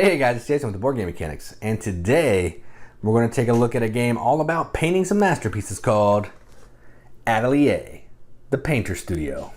Hey guys, it's Jason with the Boardgame Mechanics, and today we're going to take a look at a game all about painting some masterpieces called Atelier, the Painter Studio.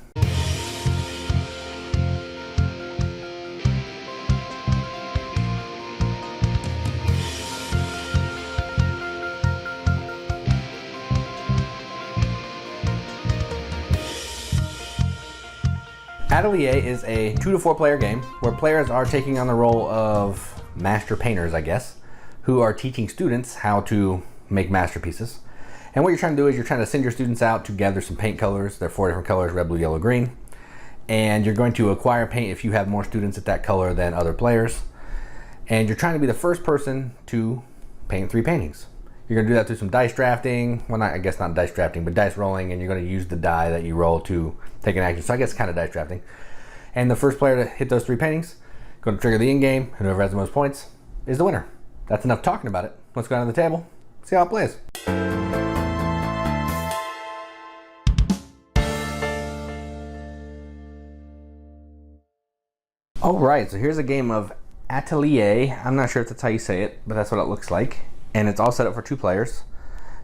Atelier is a 2 to 4 player game where players are taking on the role of master painters, I guess, who are teaching students how to make masterpieces. And what you're trying to do is you're trying to send your students out to gather some paint colors. There are 4 different colors: red, blue, yellow, green. And you're going to acquire paint if you have more students at that color than other players. And you're trying to be the first person to paint 3 paintings. You're going to do that through some dice drafting. Well, I guess not dice drafting, but dice rolling, and you're going to use the die that you roll to take an action. So I guess kind of dice drafting. And the first player to hit those 3 paintings, going to trigger the end game, and whoever has the most points is the winner. That's enough talking about it. Let's go down to the table, see how it plays. All right, so here's a game of Atelier. I'm not sure if that's how you say it, but that's what it looks like. And it's all set up for 2 players.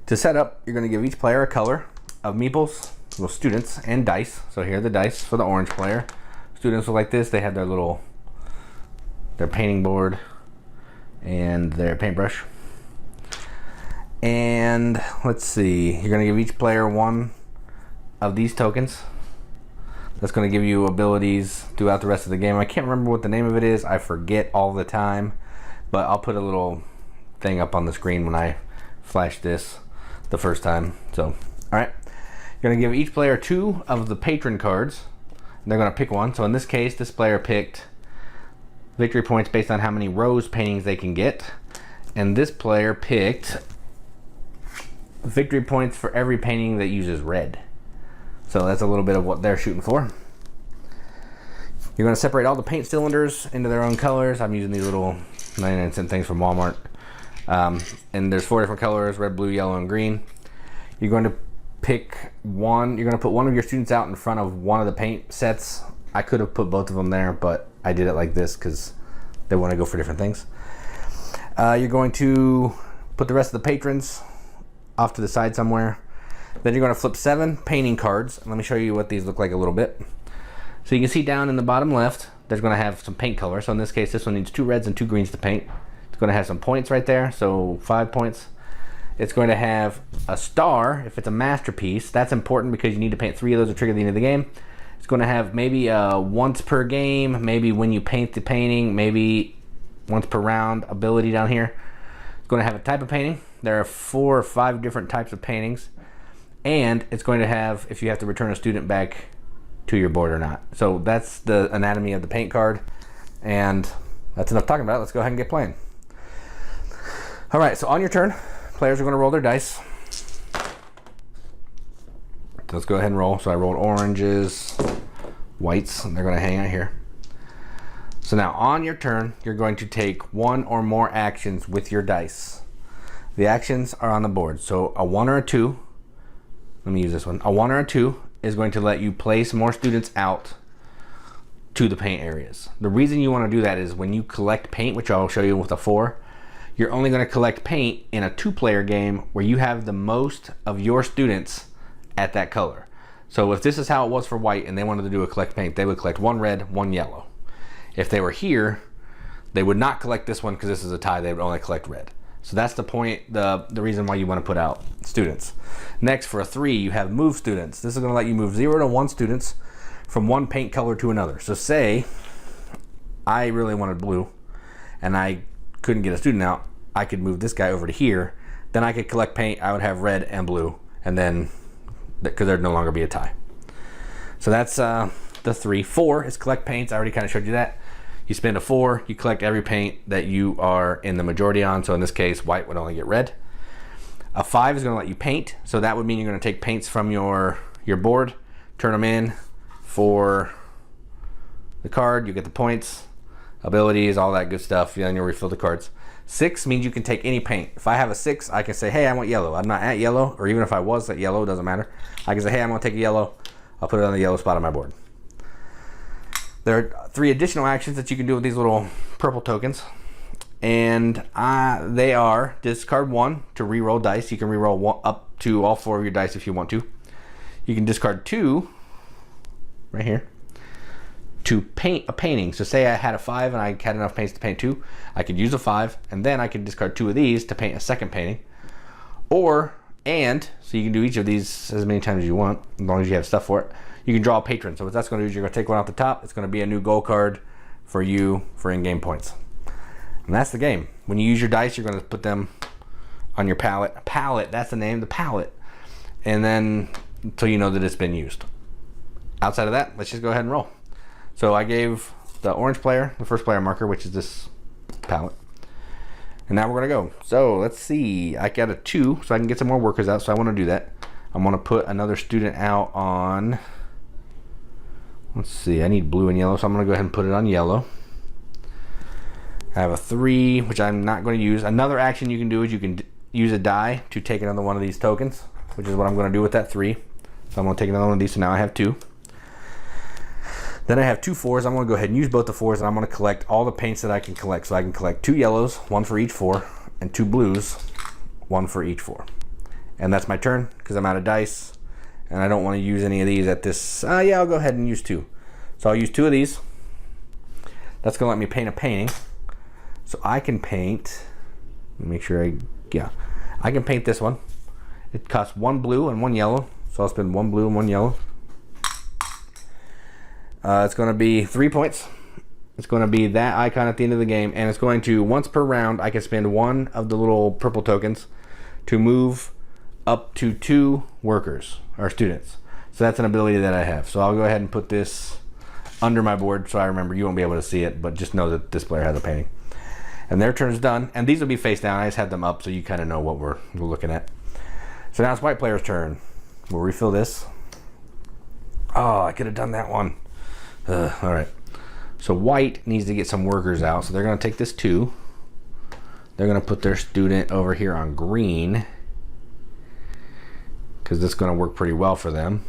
To set up, you're going to give each player a color of meeples, little students, and dice. So here are the dice for the orange player. Students look like this. They have their painting board and their paintbrush. And let's see, you're going to give each player 1 of these tokens. That's going to give you abilities throughout the rest of the game. I can't remember what the name of it is. I forget all the time, but I'll put a little thing up on the screen when I flash this the first time. So, all right, you're going to give each player 2 of the patron cards. They're going to pick one. So in this case, this player picked victory points based on how many rose paintings they can get. And this player picked victory points for every painting that uses red. So that's a little bit of what they're shooting for. You're going to separate all the paint cylinders into their own colors. I'm using these little 99-cent things from Walmart. And there's 4 different colors: red, blue, yellow, and green. You're going to pick one. You're going to put one of your students out in front of one of the paint sets. I could have put both of them there, but I did it like this because they want to go for different things. You're going to put the rest of the patrons off to the side somewhere. Then you're going to flip 7 painting cards. Let me show you what these look like a little bit. So you can see down in the bottom left, there's going to have some paint color. So in this case, this one needs 2 reds and 2 greens to paint. It's going to have some points right there, so 5 points. It's going to have a star if it's a masterpiece. That's important because you need to paint 3 of those to trigger the end of the game. It's going to have maybe once per game, maybe when you paint the painting, maybe once per round ability down here. It's going to have a type of painting. There are 4 or 5 different types of paintings. And it's going to have if you have to return a student back to your board or not. So that's the anatomy of the paint card. And that's enough talking about it. Let's go ahead and get playing. All right, so on your turn, players are going to roll their dice. So let's go ahead and roll. So I rolled oranges, whites, and they're going to hang out here. So now on your turn, you're going to take 1 or more actions with your dice. The actions are on the board. So a 1 or a 2, let me use this one. A 1 or a 2 is going to let you place more students out to the paint areas. The reason you want to do that is when you collect paint, which I'll show you with a 4, you're only going to collect paint in a 2-player game where you have the most of your students at that color. So if this is how it was for white and they wanted to do a collect paint, they would collect 1 red, 1 yellow. If they were here, they would not collect this one because this is a tie. They would only collect red. So that's the point, the reason why you want to put out students. Next, for a 3, you have move students. This is going to let you move 0 to 1 students from one paint color to another. So say I really wanted blue and I couldn't get a student out, I could move this guy over to here. Then I could collect paint. I would have red and blue, and then because there'd no longer be a tie. So that's the 3. 4 is collect paints. I already kind of showed you that. You spend a 4, you collect every paint that you are in the majority on. So in this case, white would only get red. A 5 is going to let you paint. So that would mean you're going to take paints from your board, turn them in for the card. You get the points, abilities, all that good stuff. Then you'll refill the cards. 6 means you can take any paint. If I have a 6, I can say, hey, I want yellow. I'm not at yellow, or even if I was at yellow, it doesn't matter. I can say, hey, I'm going to take a yellow. I'll put it on the yellow spot on my board. There are 3 additional actions that you can do with these little purple tokens. And they are discard 1 to re-roll dice. You can re-roll one, up to all 4 of your dice if you want to. You can discard 2, right here, to paint a painting. So say I had a 5 and I had enough paints to paint 2. I could use a 5, and then I could discard 2 of these to paint a second painting. So you can do each of these as many times as you want, as long as you have stuff for it. You can draw a patron. So what that's going to do is you're going to take one off the top. It's going to be a new goal card for you for in-game points. And that's the game. When you use your dice, you're going to put them on your palette. Palette, that's the name, the palette. And then until you know that it's been used. Outside of that, let's just go ahead and roll. So I gave the orange player the first player marker, which is this palette. And now we're going to go. So let's see. I got a 2, so I can get some more workers out. So I want to do that. I'm going to put another student out on... Let's see. I need blue and yellow, so I'm going to go ahead and put it on yellow. I have a 3, which I'm not going to use. Another action you can do is you can use a die to take another one of these tokens, which is what I'm going to do with that 3. So I'm going to take another one of these, so now I have 2. Then I have 2 4s. I'm going to go ahead and use both the 4s, and I'm going to collect all the paints that I can collect. So I can collect 2 yellows, 1 for each 4, and 2 blues, 1 for each 4. And that's my turn, because I'm out of dice, and I don't want to use any of these at this. Yeah, I'll go ahead and use 2. So I'll use 2 of these. That's going to let me paint a painting. So I can paint, let me make sure I can paint this one. It costs 1 blue and 1 yellow, so I'll spend 1 blue and 1 yellow. It's going to be 3 points. It's going to be that icon at the end of the game, and it's going to, once per round, I can spend 1 of the little purple tokens to move up to 2 workers, or students. So that's an ability that I have. So I'll go ahead and put this under my board so I remember. You won't be able to see it, but just know that this player has a painting. And their turn's done, and these will be face down. I just had them up so you kind of know what we're looking at. So now it's white player's turn. We'll refill this. Oh, I could have done that one. All right. So white needs to get some workers out. So they're going to take this 2. They're going to put their student over here on green, because this is going to work pretty well for them.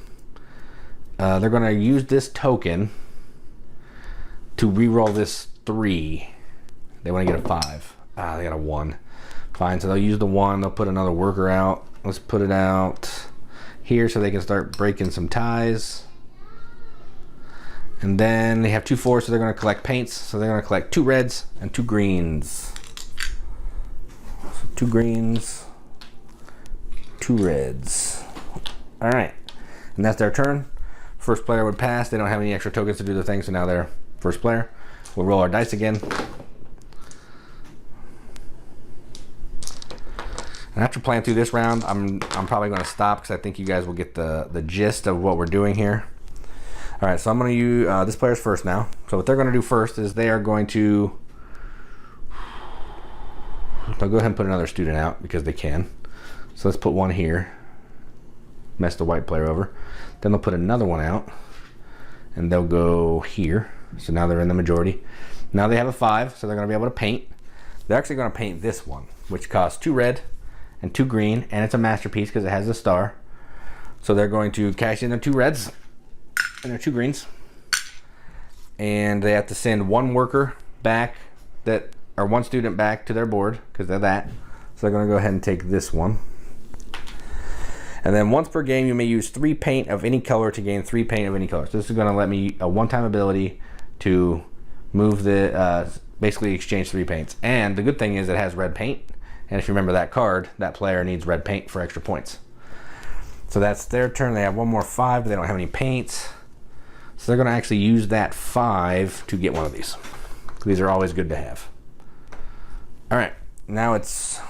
They're going to use this token to re-roll this 3. They want to get a 5. They got a 1. Fine, so they'll use the 1. They'll put another worker out. Let's put it out here so they can start breaking some ties. And then they have 2 4s, so they're going to collect paints. So they're going to collect 2 reds and 2 greens. So 2 greens, 2 reds. All right, and that's their turn. First player would pass. They don't have any extra tokens to do the thing, so now they're first player. We'll roll our dice again. And after playing through this round, I'm probably going to stop because I think you guys will get the gist of what we're doing here. All right, so I'm going to use this player's first now. So what they're going to do first is they are going to, they'll go ahead and put another student out because they can. So let's put 1 here. Mess the white player over. Then they'll put another one out, and they'll go here. So now they're in the majority. Now they have a 5, so they're going to be able to paint. They're actually going to paint this one, which costs 2 red and 2 green, and it's a masterpiece because it has a star. So they're going to cash in their 2 reds and their 2 greens, and they have to send 1 worker back or 1 student back to their board because they're that. So they're going to go ahead and take this one. And then once per game, you may use 3 paint of any color to gain 3 paint of any color. So this is going to let me a one-time ability to move the basically exchange 3 paints. And the good thing is it has red paint. And if you remember that card, that player needs red paint for extra points. So that's their turn. They have 1 more 5, but they don't have any paints. So they're going to actually use that 5 to get one of these. These are always good to have. All right, now it's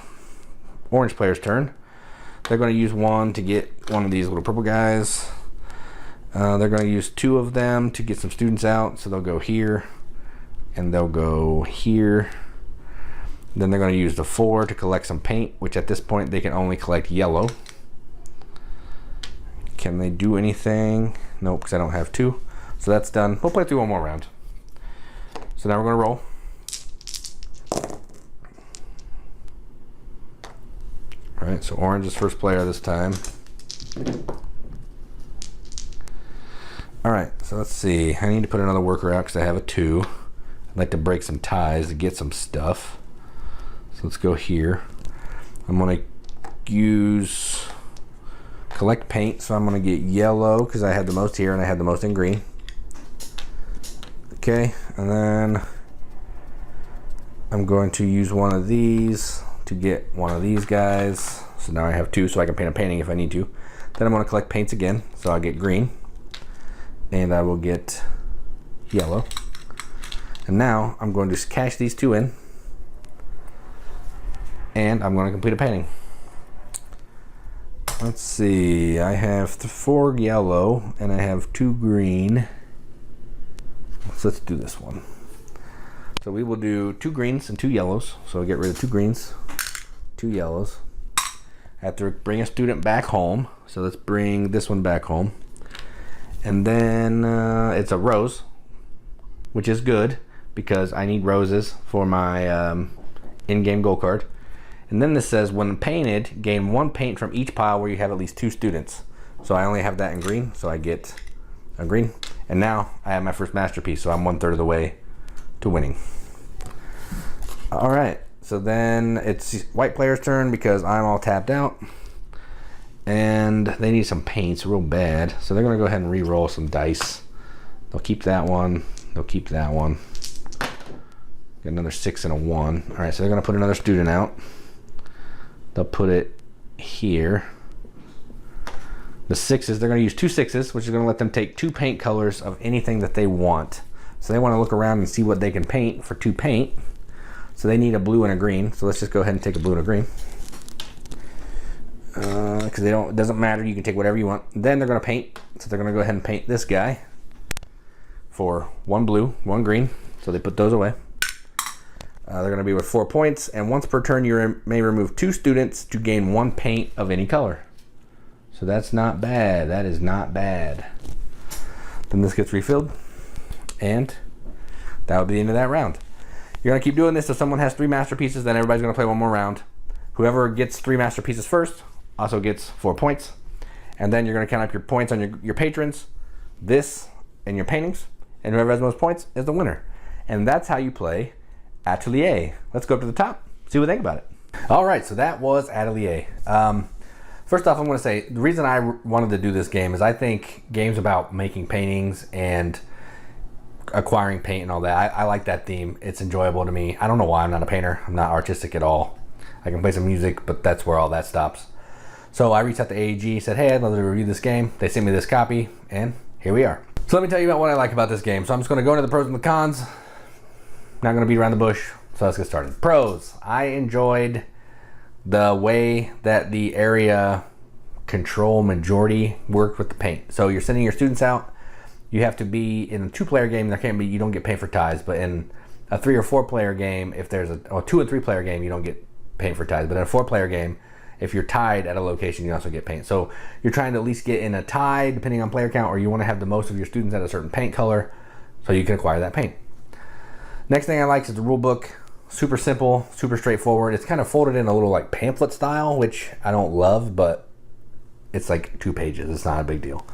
orange player's turn. They're going to use 1 to get one of these little purple guys. They're going to use 2 of them to get some students out. So they'll go here, and they'll go here. Then they're going to use the 4 to collect some paint, which at this point they can only collect yellow. Can they do anything? Nope, because I don't have 2. So that's done. We'll play through 1 more round. So now we're going to roll. All right, so orange is first player this time. All right, so let's see. I need to put another worker out because I have a 2. I'd like to break some ties to get some stuff. So let's go here. I'm going to use collect paint. So I'm going to get yellow because I had the most here and I had the most in green. Okay, and then I'm going to use one of these to get one of these guys. So now I have two, so I can paint a painting if I need to. Then I'm going to collect paints again. So I'll get green and I will get yellow. And now I'm going to cash these two in and I'm going to complete a painting. Let's see, I have 4 yellow and I have 2 green. So let's do this one. So we will do 2 greens and 2 yellows. So I'll get rid of 2 greens, 2 yellows. I have to bring a student back home. So let's bring this one back home. And then it's a rose, which is good because I need roses for my in-game goal card. And then this says, when painted, gain 1 paint from each pile where you have at least 2 students. So I only have that in green, so I get a green. And now I have my first masterpiece, so I'm 1/3 of the way to winning. All right, so then it's white player's turn because I'm all tapped out. And they need some paints real bad. So they're gonna go ahead and re-roll some dice. They'll keep that one, they'll keep that one. Get another 6 and a 1. All right, so they're gonna put another student out. They'll put it here. The 6s, they're going to use 2 6s, which is going to let them take 2 paint colors of anything that they want. So they want to look around and see what they can paint for 2 paint. So they need a blue and a green. So let's just go ahead and take a blue and a green. Because it doesn't matter, you can take whatever you want. Then they're going to paint. So they're going to go ahead and paint this guy for 1 blue, 1 green. So they put those away. They're going to be with 4 points. And once per turn, you may remove 2 students to gain 1 paint of any color. So that's not bad. That is not bad. Then this gets refilled. And that would be the end of that round. You're going to keep doing this. If someone has 3 masterpieces, then everybody's going to play 1 more round. Whoever gets 3 masterpieces first also gets 4 points. And then you're going to count up your points on your patrons, this, and your paintings. And whoever has the most points is the winner. And that's how you play Atelier. Let's go up to the top, see what they think about it. All right, so that was Atelier. First off, I'm going to say the reason I wanted to do this game is I think games about making paintings and acquiring paint and all that, I like that theme. It's enjoyable to me. I don't know why. I'm not a painter. I'm not artistic at all. I can play some music, but that's where all that stops. So I reached out to AEG, said, hey, I'd love to review this game. They sent me this copy, and here we are. So let me tell you about what I like about this game. So I'm just going to go into the pros and the cons. Not going to beat around the bush. So let's get started. Pros. I enjoyed the way that the area control majority worked with the paint. So you're sending your students out. You have to be in a 2-player game. You don't get paint for ties, but in a 3 or 4-player game, if there's a 2 and 3-player game, you don't get paint for ties. But in a 4-player game, if you're tied at a location, you also get paint. So you're trying to at least get in a tie, depending on player count, or you want to have the most of your students at a certain paint color, so you can acquire that paint. Next thing I like is the rule book. Super simple, super straightforward. It's kind of folded in a little like pamphlet style, which I don't love, but it's like 2 pages. It's not a big deal.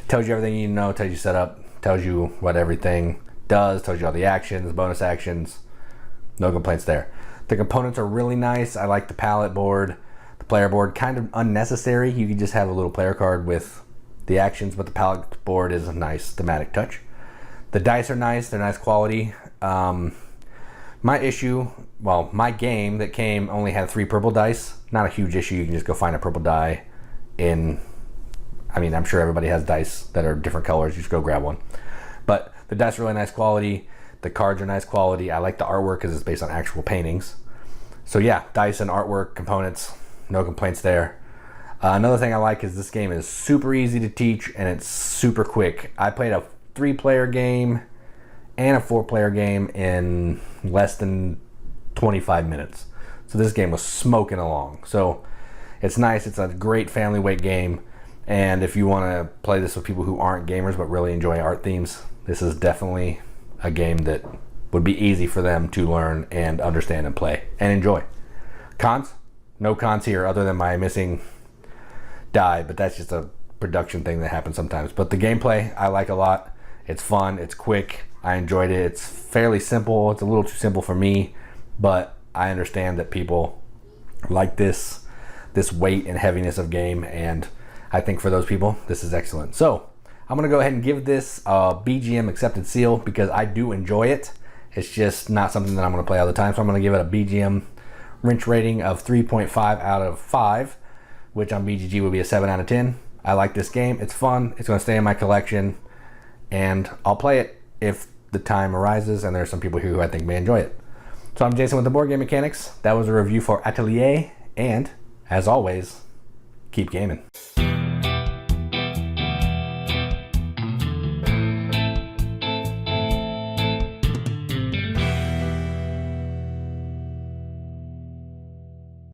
Tells you everything you need to know, tells you setup, tells you what everything does, tells you all the actions, bonus actions. No complaints there. The components are really nice. I like the palette board, the player board, kind of unnecessary. You can just have a little player card with the actions, but the palette board is a nice thematic touch. The dice are nice, they're nice quality. My game that came only had 3 purple dice. Not a huge issue. You can just go find a purple die I'm sure everybody has dice that are different colors. You just go grab one. But the dice are really nice quality. The cards are nice quality. I like the artwork because it's based on actual paintings. So yeah, dice and artwork components, no complaints there. Another thing I like is this game is super easy to teach and it's super quick. I played a 3-player game and a 4-player game in less than 25 minutes. So this game was smoking along. So it's nice. It's a great family weight game. And if you want to play this with people who aren't gamers but really enjoy art themes, this is definitely a game that would be easy for them to learn and understand and play and enjoy. Cons? No cons here other than my missing die, but that's just a production thing that happens sometimes. But the gameplay I like a lot. It's fun, it's quick, I enjoyed it. It's fairly simple. It's a little too simple for me, but I understand that people like this weight and heaviness of game, and I think for those people, this is excellent. So I'm going to go ahead and give this a BGM accepted seal because I do enjoy it. It's just not something that I'm going to play all the time. So I'm going to give it a BGM wrench rating of 3.5 out of 5, which on BGG would be a 7 out of 10. I like this game. It's fun. It's going to stay in my collection, and I'll play it if the time arises, and there's some people here who I think may enjoy it. So I'm Jason with the Board Game Mechanics. That was a review for Atelier, and as always, keep gaming.